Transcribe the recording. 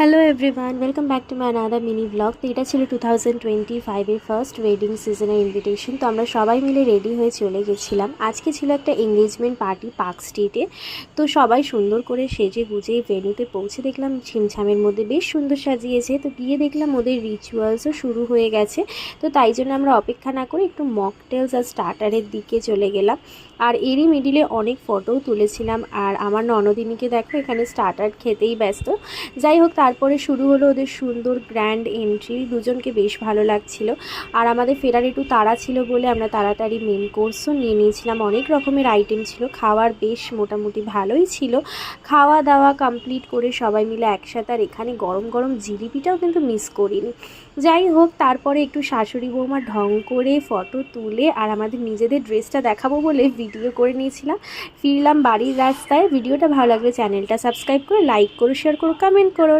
Hello everyone, welcome back to my another mini blog. তো এটা ছিল 2025-এর ফার্স্ট ওয়েডিং সিজনের ইনভিটেশন। তো আমরা সবাই মিলে রেডি হয়ে চলে গেছিলাম। আজকে ছিল একটা এঙ্গেজমেন্ট পার্টি পার্ক স্ট্রিটে। তো সবাই সুন্দর করে সেজে গুজে ভেন্যুতে পৌঁছে দেখলাম ছিমছামের মধ্যে বেশ সুন্দর সাজিয়েছে। তো গিয়ে দেখলাম ওদের রিচুয়ালসও শুরু হয়ে গেছে। তো তাই জন্য আমরা অপেক্ষা না করে একটু মকটেলস আর স্টার্টারের দিকে চলে গেলাম। আর এরই মিডিলে অনেক ফটোও তুলেছিলাম। আর আমার ননদিনীকে দেখো এখানে স্টার্টার খেতেই ব্যস্ত। যাই হোক, তারপরে শুরু হলো ওদের সুন্দর গ্র্যান্ড এন্ট্রি। দুজনকে বেশ ভালো লাগছিল। আর আমাদের ফেরার একটু তাড়া ছিল বলে আমরা তাড়াতাড়ি মেন কোর্সও নিয়ে নিয়েছিলাম। অনেক রকমের আইটেম ছিল, খাওয়ার বেশ মোটামুটি ভালোই ছিল। খাওয়া দাওয়া কমপ্লিট করে সবাই মিলে একসাথে, আর এখানে গরম গরম জিলিপিটাও কিন্তু মিস করিনি। যাই হোক, তারপরে একটু শাশুড়ি বৌমা ঢং করে ফটো তুলে আর আমাদের নিজেদের ড্রেসটা দেখাবো বলে ভিডিও করে নিয়েছিলাম। ফিরলাম বাড়ির রাস্তায়। ভিডিওটা ভালো লাগলে চ্যানেলটা সাবস্ক্রাইব করে লাইক করো, শেয়ার করো, কমেন্ট করো।